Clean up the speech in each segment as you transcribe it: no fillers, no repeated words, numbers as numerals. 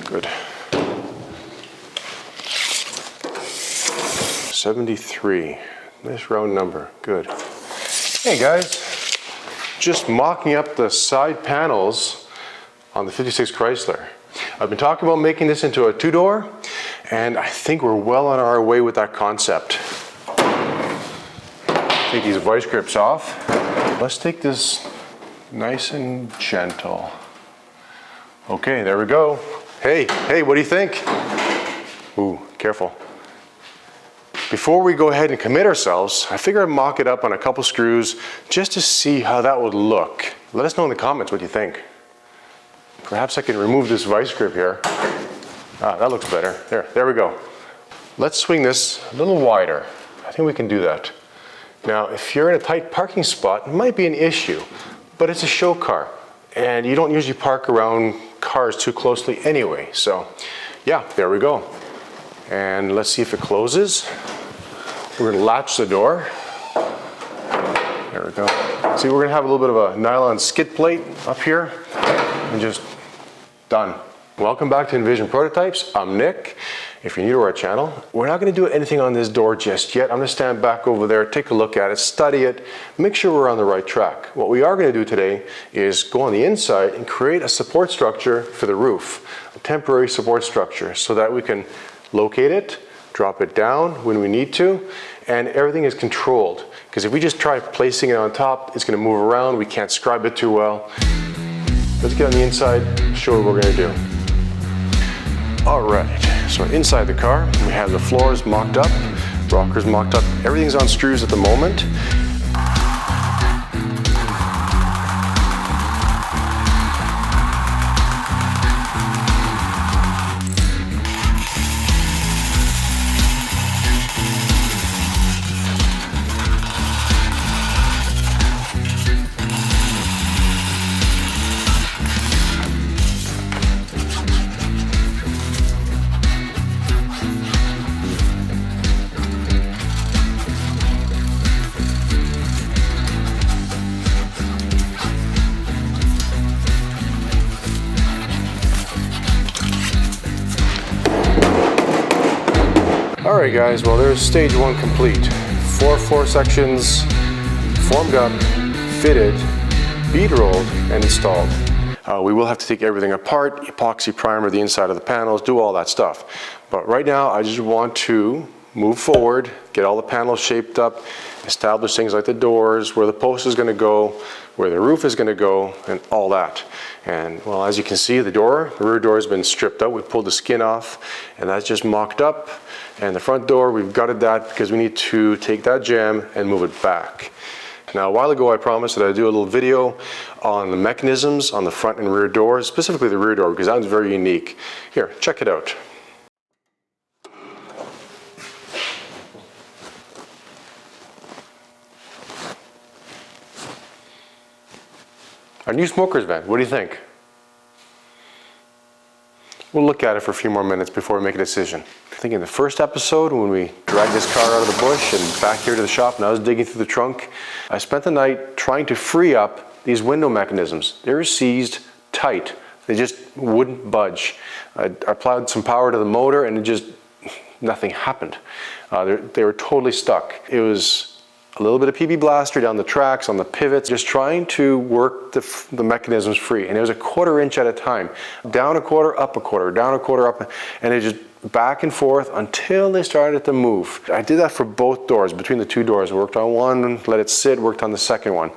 Good. 73. Nice round number. Good. Hey guys, just mocking up the side panels on the 56 Chrysler. I've been talking about making this into a two-door, and I think we're well on our way with that concept. Take these vice grips off. Let's take this nice and gentle. Okay, there we go. Hey, what do you think? Ooh, careful. Before we go ahead and commit ourselves, I figured I'd mock it up on a couple screws just to see how that would look. Let us know in the comments what you think. Perhaps I can remove this vice grip here. Ah, that looks better. There we go. Let's swing this a little wider. I think we can do that. Now, if you're in a tight parking spot, it might be an issue, but it's a show car, and you don't usually park around cars too closely anyway. So, yeah, there we go. And let's see if it closes. We're gonna latch the door. There we go. See, we're gonna have a little bit of a nylon skid plate up here, and just done. Welcome back to Envision Prototypes. I'm Nick. If you're new to our channel, we're not gonna do anything on this door just yet. I'm gonna stand back over there, take a look at it, study it, make sure we're on the right track. What we are gonna do today is go on the inside and create a support structure for the roof, a temporary support structure, so that we can locate it, drop it down when we need to, and everything is controlled. Because if we just try placing it on top, it's gonna move around, we can't scribe it too well. Let's get on the inside, show what we're gonna do. All right, so inside the car, we have the floors mocked up, rockers mocked up, everything's on screws at the moment. Alright guys, well there's stage one complete. 4 floor sections, formed up, fitted, bead rolled, and installed. We will have to take everything apart, epoxy primer the inside of the panels, do all that stuff. But right now I just want to move forward, get all the panels shaped up, establish things like the doors, where the post is going to go, where the roof is going to go, and all that. And well, as you can see, the rear door has been stripped out. We pulled the skin off, and that's just mocked up. And the front door, we've gutted that because we need to take that jamb and move it back. Now, a while ago, I promised that I'd do a little video on the mechanisms on the front and rear doors, specifically the rear door, because that was very unique. Here, check it out. Our new smoker's van, what do you think? We'll look at it for a few more minutes before we make a decision. I think in the first episode, when we dragged this car out of the bush and back here to the shop, and I was digging through the trunk, I spent the night trying to free up these window mechanisms. They were seized tight. They just wouldn't budge. I applied some power to the motor and nothing happened. They were totally stuck. It was a little bit of PB Blaster down the tracks, on the pivots, just trying to work the mechanisms free. And it was a 1/4 inch at a time. Down a quarter, up a quarter, down a quarter, up, and it just back and forth until they started to move. I did that for both doors, between the two doors. I worked on one, let it sit, worked on the second one.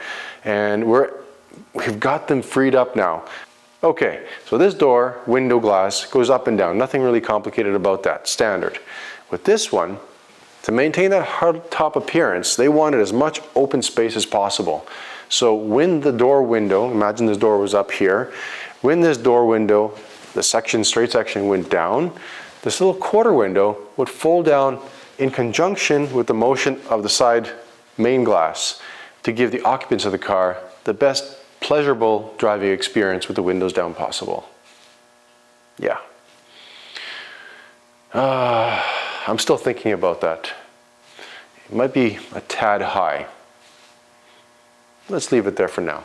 And we've got them freed up now. Okay, so this door, window glass, goes up and down. Nothing really complicated about that, standard. With this one, to maintain that hard top appearance, they wanted as much open space as possible. So when the door window, imagine this door was up here, when this door window, the straight section went down, this little quarter window would fold down in conjunction with the motion of the side main glass to give the occupants of the car the best pleasurable driving experience with the windows down possible. Yeah. I'm still thinking about that. It might be a tad high. Let's leave it there for now.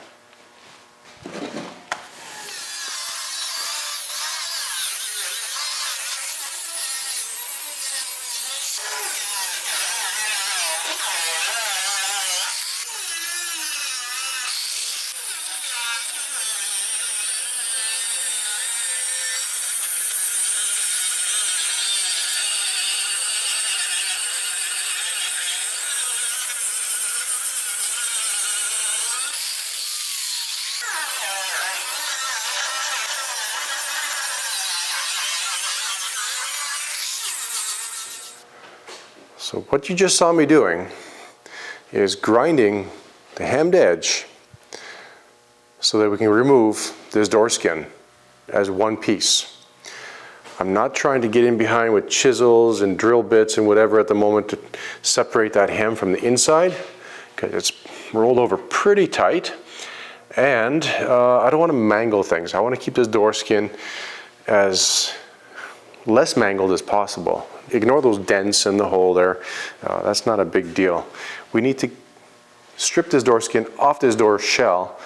So what you just saw me doing is grinding the hemmed edge so that we can remove this door skin as one piece. I'm not trying to get in behind with chisels and drill bits and whatever at the moment to separate that hem from the inside, because it's rolled over pretty tight, and I don't want to mangle things. I want to keep this door skin as less mangled as possible. Ignore those dents in the hole there. That's not a big deal. We need to strip this door skin off this door shell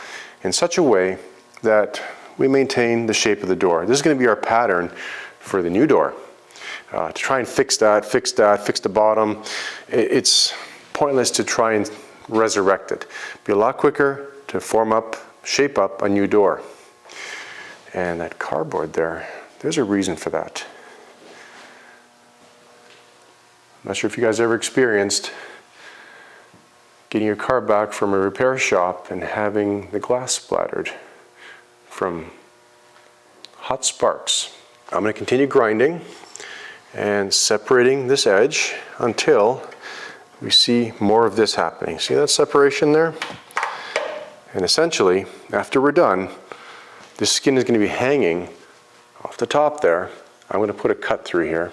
in such a way that we maintain the shape of the door. This is going to be our pattern for the new door. To try and fix fix the bottom, it's pointless to try and resurrect it. It'd be a lot quicker to form up, shape up a new door. And that cardboard there, there's a reason for that. I'm not sure if you guys ever experienced getting your car back from a repair shop and having the glass splattered from hot sparks. I'm going to continue grinding and separating this edge until we see more of this happening. See that separation there? And essentially, after we're done, this skin is going to be hanging off the top there. I'm going to put a cut through here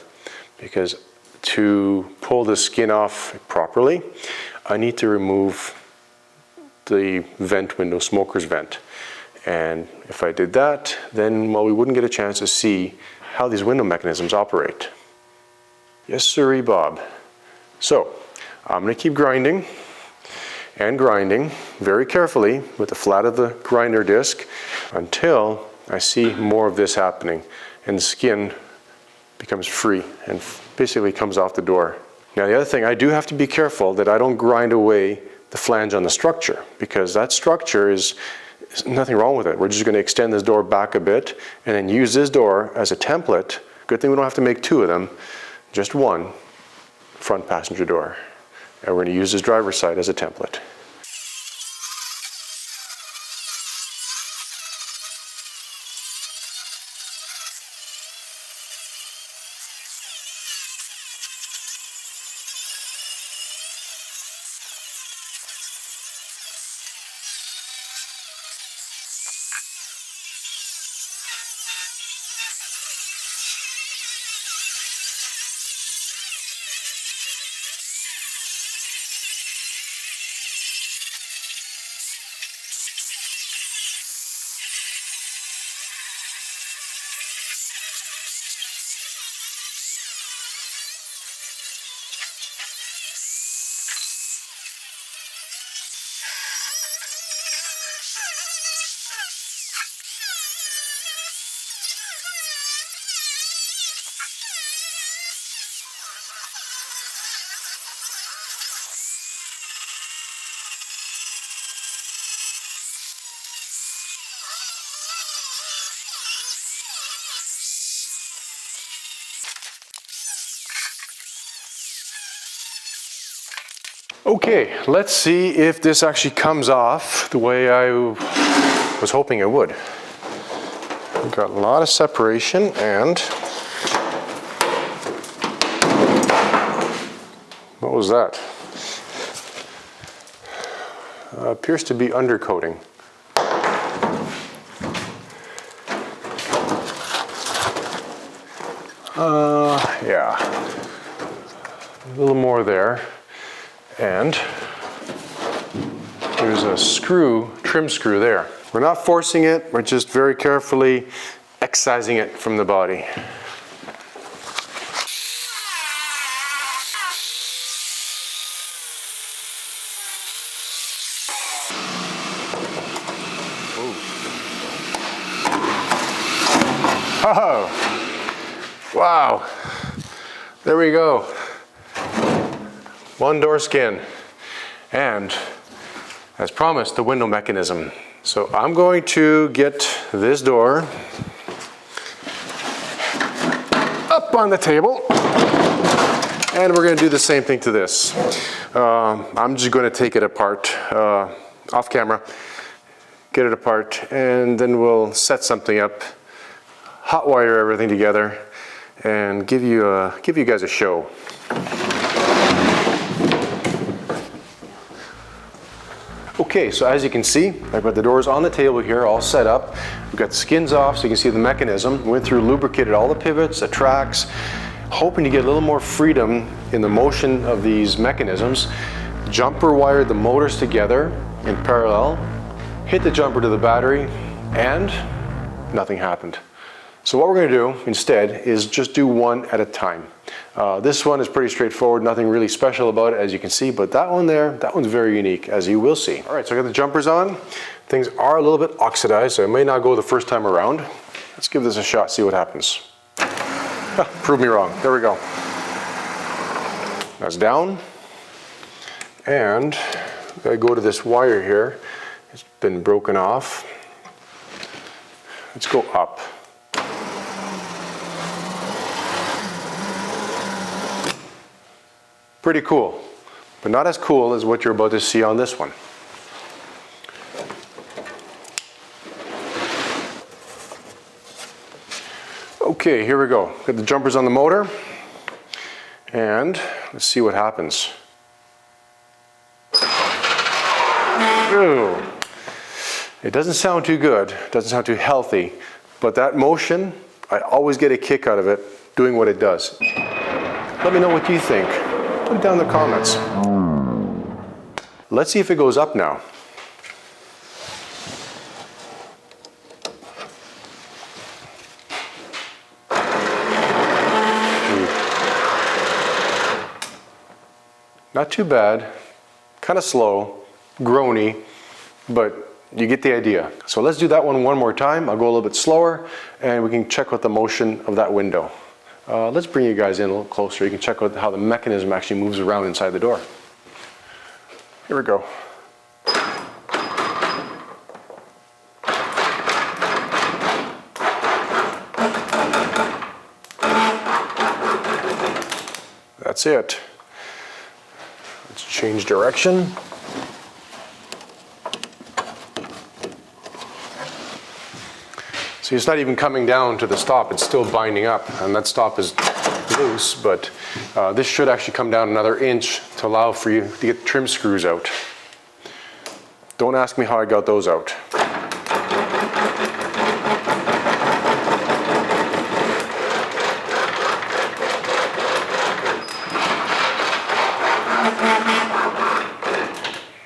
because to pull the skin off properly, I need to remove the vent window, smoker's vent. And if I did that, then, well, we wouldn't get a chance to see how these window mechanisms operate. Yes, sirree, Bob. So, I'm going to keep grinding and grinding very carefully with the flat of the grinder disc until I see more of this happening and the skin becomes free and basically comes off the door. Now the other thing, I do have to be careful that I don't grind away the flange on the structure, because that structure is nothing wrong with it. We're just going to extend this door back a bit and then use this door as a template. Good thing we don't have to make two of them, just one front passenger door. And we're going to use this driver's side as a template. Okay, let's see if this actually comes off the way I was hoping it would. We've got a lot of separation, and what was that? Appears to be undercoating. Yeah, a little more there. And there's a screw, trim screw there. We're not forcing it, we're just very carefully excising it from the body. Oh, wow, there we go. One door skin, and as promised, the window mechanism. So I'm going to get this door up on the table, and we're going to do the same thing to this. I'm just going to take it apart off camera, get it apart, and then we'll set something up, hot wire everything together, and give you guys a show. Okay, so as you can see, I've got the doors on the table here, all set up. We've got the skins off so you can see the mechanism. Went through, lubricated all the pivots, the tracks, hoping to get a little more freedom in the motion of these mechanisms. Jumper wired the motors together in parallel, hit the jumper to the battery, and nothing happened. So what we're going to do instead is just do one at a time. This one is pretty straightforward, nothing really special about it as you can see, but that one there, that one's very unique as you will see. All right, so I got the jumpers on. Things are a little bit oxidized, so it may not go the first time around. Let's give this a shot, see what happens. Prove me wrong, there we go. That's down. And I go to this wire here. It's been broken off. Let's go up. Pretty cool, but not as cool as what you're about to see on this one. Okay, here we go. Got the jumpers on the motor, and let's see what happens. Ooh. It doesn't sound too good, doesn't sound too healthy, but that motion, I always get a kick out of it doing what it does. Let me know what you think. Put it down in the comments. Let's see if it goes up now. Not too bad, kind of slow, groany, but you get the idea. So let's do that one more time. I'll go a little bit slower and we can check out the motion of that window. Let's bring you guys in a little closer. You can check out how the mechanism actually moves around inside the door. Here we go. That's it. Let's change direction. See, it's not even coming down to the stop, it's still binding up, and that stop is loose, but this should actually come down another inch to allow for you to get the trim screws out. Don't ask me how I got those out.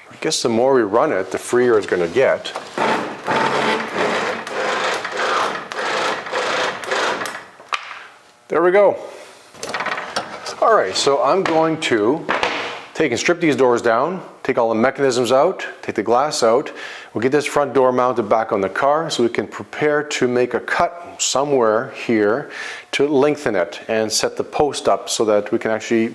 I guess the more we run it, the freer it's going to get. There we go. All right, so I'm going to take and strip these doors down, take all the mechanisms out, take the glass out. We'll get this front door mounted back on the car so we can prepare to make a cut somewhere here to lengthen it and set the post up so that we can actually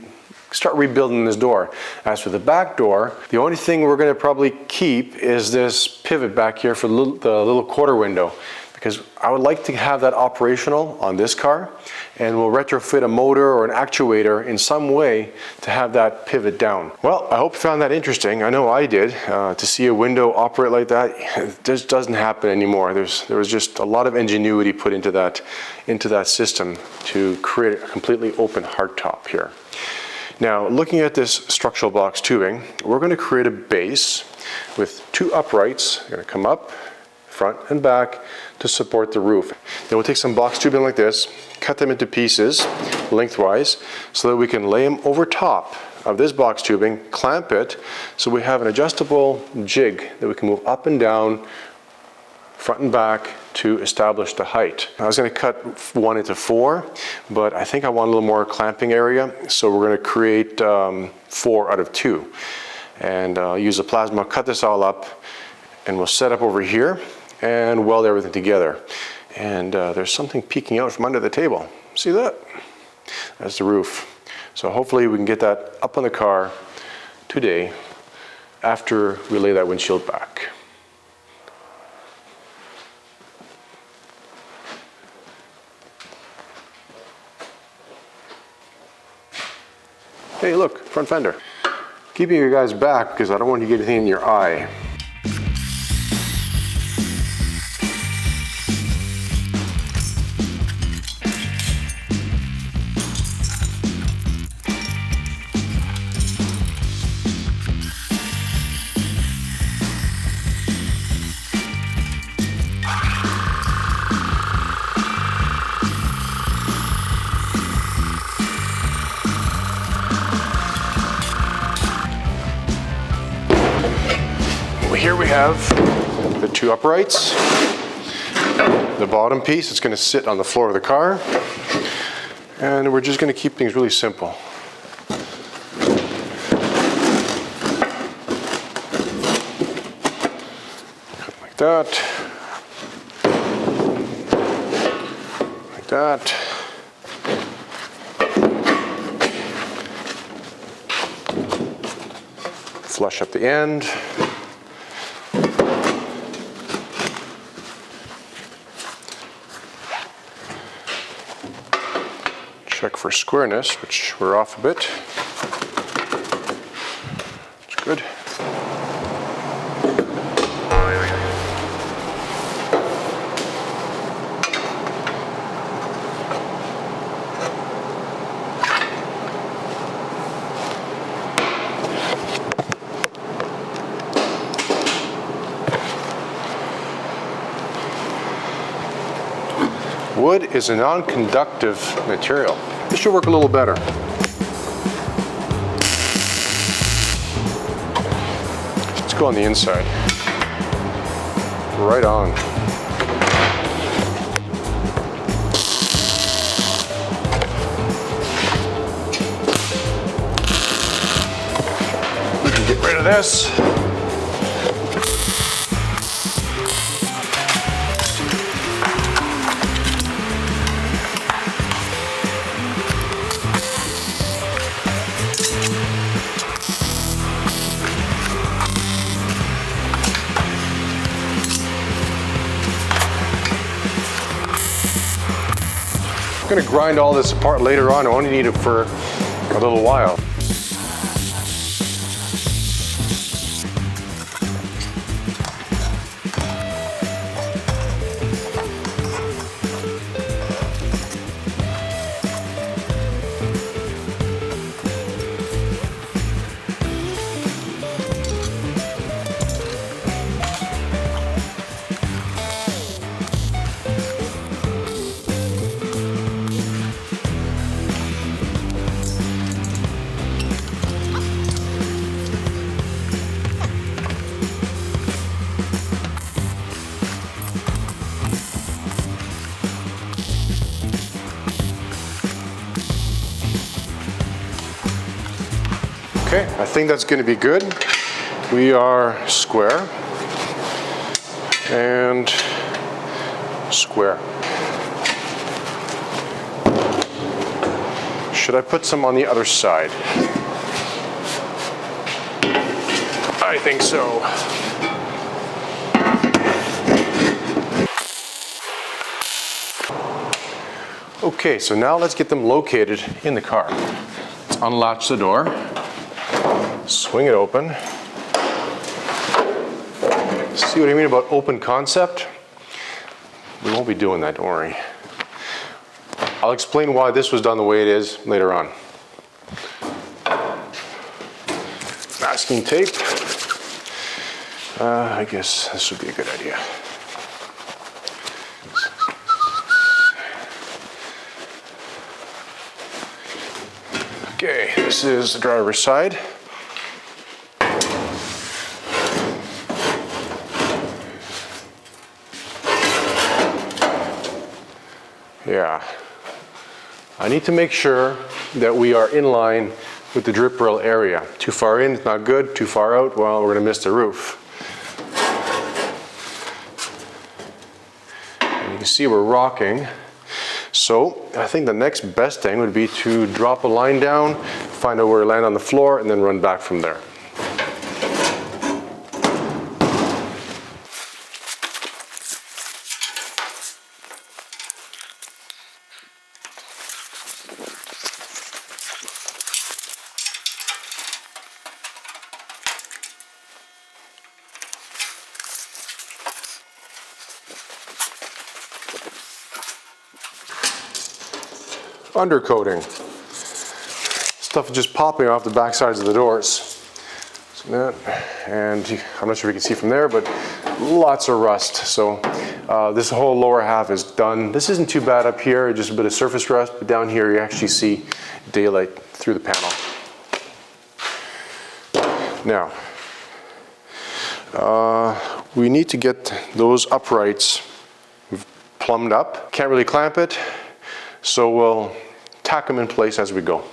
start rebuilding this door. As for the back door, the only thing we're going to probably keep is this pivot back here for the little quarter window, because I would like to have that operational on this car, and we'll retrofit a motor or an actuator in some way to have that pivot down. Well, I hope you found that interesting. I know I did. To see a window operate like that, it just doesn't happen anymore. There was just a lot of ingenuity put into that system to create a completely open hardtop here. Now, looking at this structural box tubing, we're going to create a base with two uprights. They're going to come up, front and back, to support the roof. Then we'll take some box tubing like this, cut them into pieces lengthwise so that we can lay them over top of this box tubing, clamp it, so we have an adjustable jig that we can move up and down, front and back, to establish the height. I was going to cut one into 4, but I think I want a little more clamping area, so we're going to create 4 out of 2. And use a plasma, cut this all up, and we'll set up over here and weld everything together. And there's something peeking out from under the table. See that? That's the roof. So hopefully we can get that up on the car today after we lay that windshield back. Hey, look, front fender. Keeping you guys back because I don't want you to get anything in your eye. have the two uprights. The bottom piece is going to sit on the floor of the car. And we're just going to keep things really simple. Like that. Like that. Flush up the end. Check for squareness, which we're off a bit. It's good. Wood is a non-conductive material. This should work a little better. Let's go on the inside. Right on. We can get rid of this. I'm going to grind all this apart later on. I only need it for a little while. Okay, I think that's going to be good. We are square and square. Should I put some on the other side? I think so. Okay, so now let's get them located in the car. Let's unlatch the door. Swing it open. See what I mean about open concept? We won't be doing that, don't worry. I'll explain why this was done the way it is later on. Masking tape. I guess this would be a good idea. Okay, this is the driver's side. Yeah, I need to make sure that we are in line with the drip rail area. Too far in, it's not good. Too far out, well, we're gonna miss the roof. And you can see we're rocking. So I think the next best thing would be to drop a line down, find out where it lands on the floor, and then run back from there. Undercoating. Stuff is just popping off the back sides of the doors. So that, and I'm not sure if you can see from there, but lots of rust. So this whole lower half is done. This isn't too bad up here, just a bit of surface rust, but down here you actually see daylight through the panel. Now, we need to get those uprights plumbed up. Can't really clamp it, so we'll tack them in place as we go.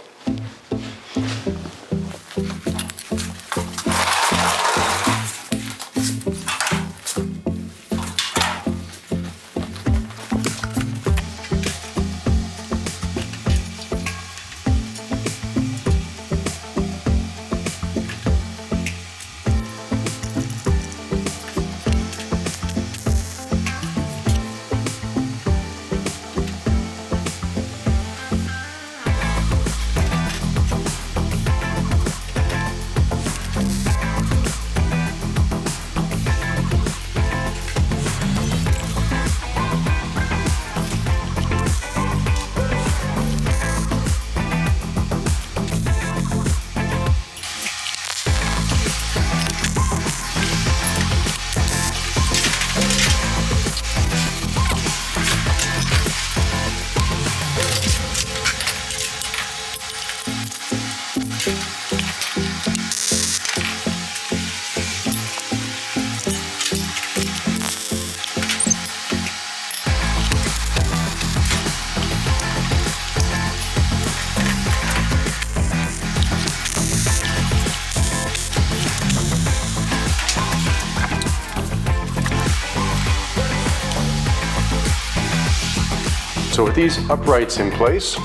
So with these uprights in place,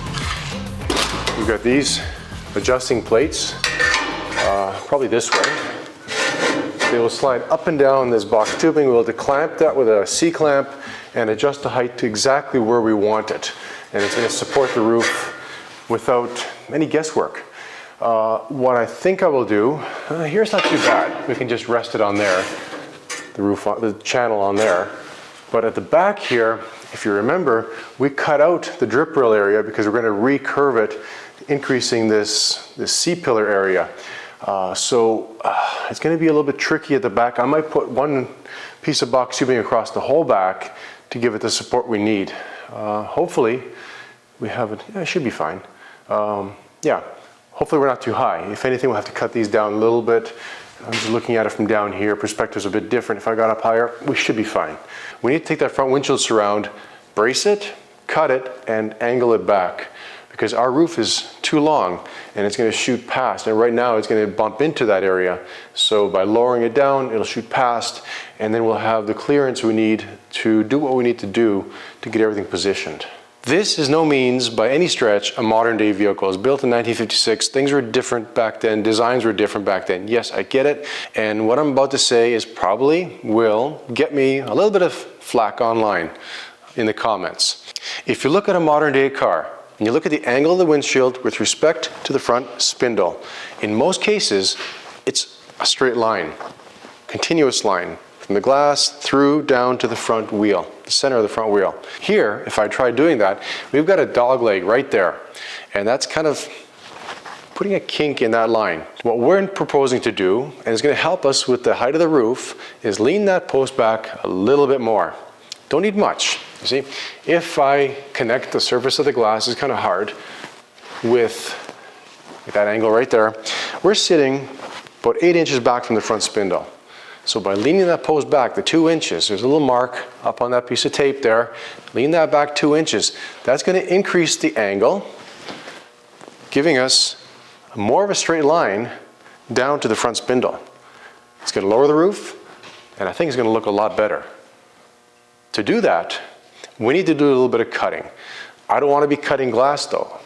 we've got these adjusting plates, probably this way. They will slide up and down this box tubing. We'll have to clamp that with a C-clamp and adjust the height to exactly where we want it. And it's going to support the roof without any guesswork. What I think I will do, here's not too bad. We can just rest it on there, the roof, the channel on there. But at the back here, if you remember, we cut out the drip rail area because we're going to recurve it, increasing this C-pillar area. So it's going to be a little bit tricky at the back. I might put one piece of box tubing across the whole back to give it the support we need. Hopefully, we have it. Yeah, it should be fine. Yeah, hopefully we're not too high. If anything, we'll have to cut these down a little bit. I'm just looking at it from down here. Perspective's a bit different. If I got up higher, we should be fine. We need to take that front windshield surround, brace it, cut it, and angle it back because our roof is too long and it's going to shoot past. And right now it's going to bump into that area. So by lowering it down, it'll shoot past, and then we'll have the clearance we need to do what we need to do to get everything positioned. This is no means, by any stretch, a modern day vehicle. It was built in 1956. Things were different back then. Designs were different back then. Yes, I get it. And what I'm about to say is probably will get me a little bit of flack online in the comments. If you look at a modern day car, and you look at the angle of the windshield with respect to the front spindle, in most cases, it's a straight line, continuous line. From the glass through down to the front wheel, the center of the front wheel. Here, if I try doing that, we've got a dog leg right there. And that's kind of putting a kink in that line. What we're proposing to do, and it's going to help us with the height of the roof, is lean that post back a little bit more. Don't need much. You see, if I connect the surface of the glass, it's kind of hard with that angle right there. We're sitting about 8 inches back from the front spindle. So by leaning that post back the 2 inches, there's a little mark up on that piece of tape there, lean that back 2 inches. That's going to increase the angle, giving us more of a straight line down to the front spindle. It's going to lower the roof, and I think it's going to look a lot better. To do that, we need to do a little bit of cutting. I don't want to be cutting glass though.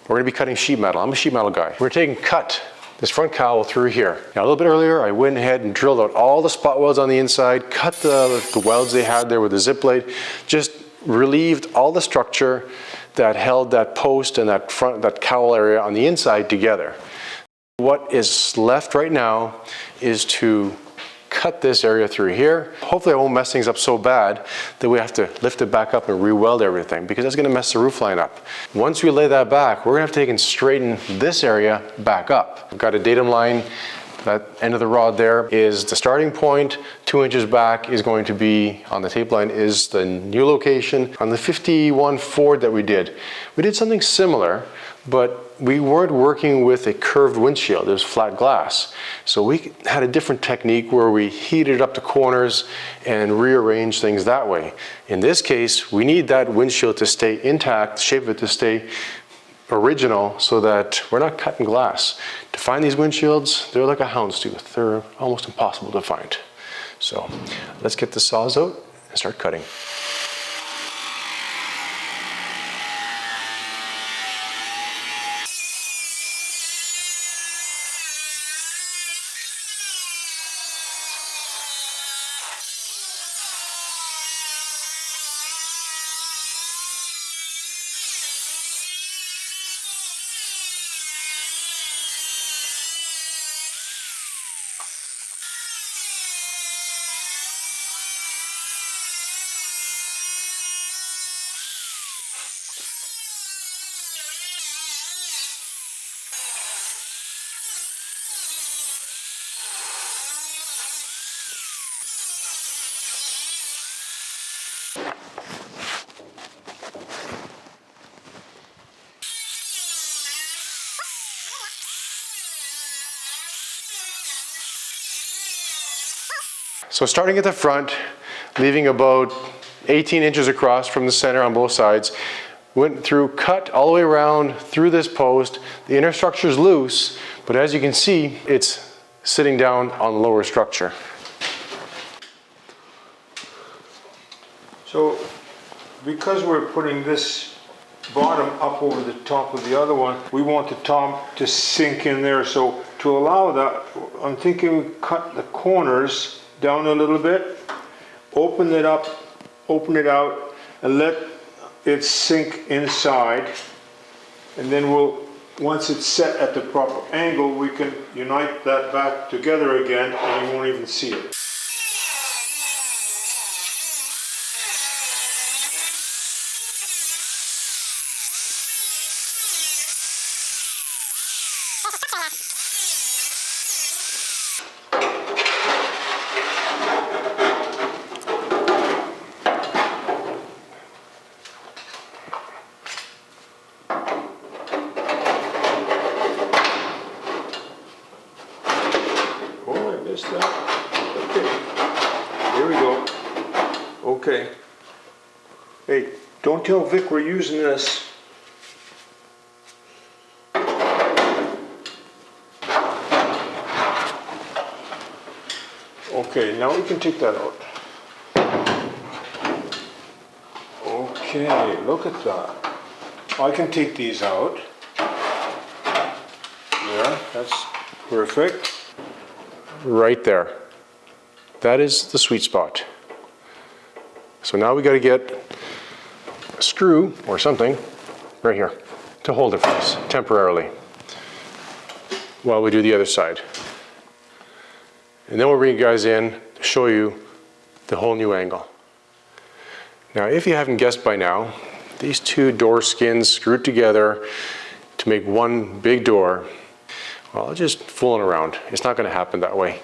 We're going to be cutting sheet metal. I'm a sheet metal guy. We're taking cut this front cowl through here. Now a little bit earlier, I went ahead and drilled out all the spot welds on the inside, cut the welds they had there with the zip blade, just relieved all the structure that held that post and that cowl area on the inside together. What is left right now is to cut this area through here. Hopefully I won't mess things up so bad that we have to lift it back up and re-weld everything, because that's going to mess the roof line up. Once we lay that back, we're going to have to take and straighten this area back up. I've got a datum line That end of the rod there is the starting point. 2 inches back is going to be, on the tape line, is the new location. On the 51 Ford that we did something similar, but we weren't working with a curved windshield. It was flat glass. So we had a different technique where we heated up the corners and rearranged things that way. In this case, we need that windshield to stay intact, the shape of it to stay original, so that we're not cutting glass. To find these windshields, they're like a houndstooth. They're almost impossible to find. So let's get the saws out and start cutting. So starting at the front, leaving about 18 inches across from the center on both sides, went through, cut all the way around through this post. The inner structure is loose, but as you can see, it's sitting down on the lower structure. So because we're putting this bottom up over the top of the other one, we want the top to sink in there. So to allow that, I'm thinking we cut the corners down a little bit, open it up, open it out, and let it sink inside. And then once it's set at the proper angle, we can unite that back together again and you won't even see it. Okay, here we go. Okay. Hey, don't tell Vic we're using this. Okay, now we can take that out. Okay, look at that. I can take these out. There, that's perfect. Right there. That is the sweet spot. So now we got to get a screw or something right here to hold it for us temporarily while we do the other side. And then we'll bring you guys in to show you the whole new angle. Now, if you haven't guessed by now, these two door skins screwed together to make one big door. Well, just fooling around. It's not going to happen that way.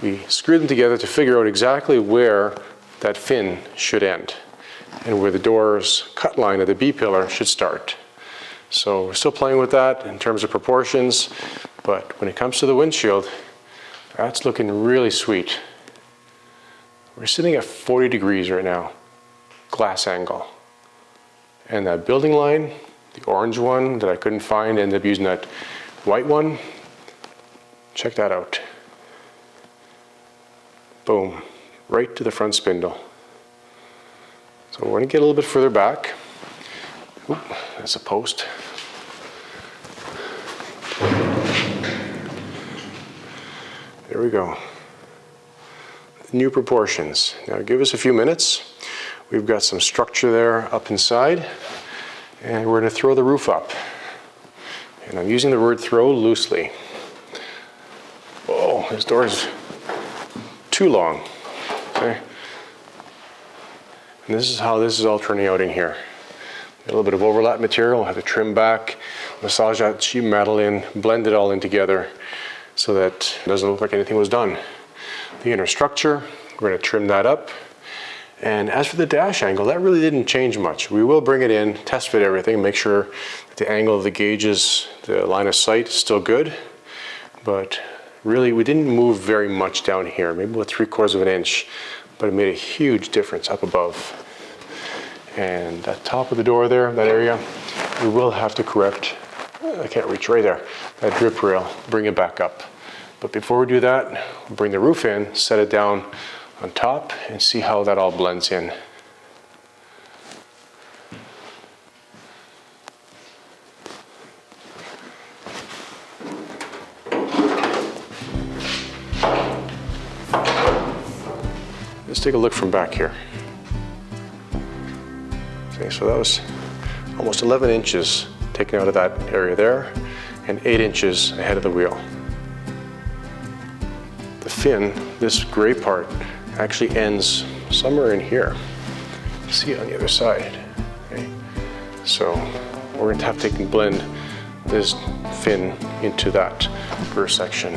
We screwed them together to figure out exactly where that fin should end and where the door's cut line of the B-pillar should start. So we're still playing with that in terms of proportions, but when it comes to the windshield, that's looking really sweet. We're sitting at 40 degrees right now, glass angle. And that building line, the orange one that I couldn't find, ended up using that white one. Check that out. Boom, right to the front spindle. So we're going to get a little bit further back. Oop, that's a post. There we go. New proportions. Now give us a few minutes. We've got some structure there up inside, and we're going to throw the roof up. And I'm using the word throw loosely. Oh, this door is too long. Okay. And this is how this is all turning out in here. A little bit of overlap material. I'll have to trim back, massage that sheet metal in, blend it all in together. so that it doesn't look like anything was done. The inner structure, we're going to trim that up. And as for the dash angle, that really didn't change much. We will bring it in, test fit everything, make sure that the angle of the gauges, the line of sight is still good. But really, we didn't move very much down here, maybe about 3/4 of an inch, but it made a huge difference up above. And that top of the door there, that area, we will have to correct, I can't reach right there, that drip rail, bring it back up. But before we do that, we'll bring the roof in, set it down on top, and see how that all blends in. Let's take a look from back here. Okay, so that was almost 11 inches taken out of that area there, and 8 inches ahead of the wheel. The fin, this gray part, actually ends somewhere in here. See it on the other side. Okay. So we're going to have to blend this fin into that rear section.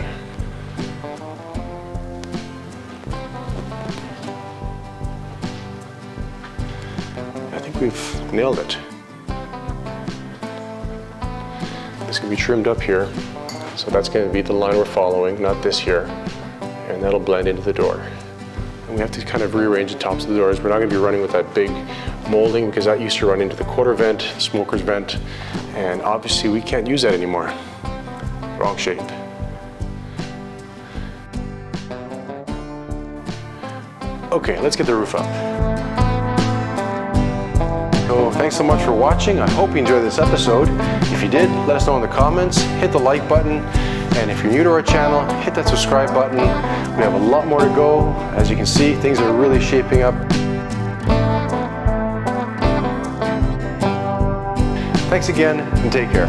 I think we've nailed it. This can be trimmed up here, so that's going to be the line we're following, not this here, and that'll blend into the door. And we have to kind of rearrange the tops of the doors. We're not going to be running with that big molding because that used to run into the quarter vent, smoker's vent, and obviously we can't use that anymore. Wrong shape. Okay, let's get the roof up. So thanks so much for watching. I hope you enjoyed this episode. If you did, let us know in the comments. Hit the like button. And if you're new to our channel, hit that subscribe button. We have a lot more to go. As you can see, things are really shaping up. Thanks again, and take care.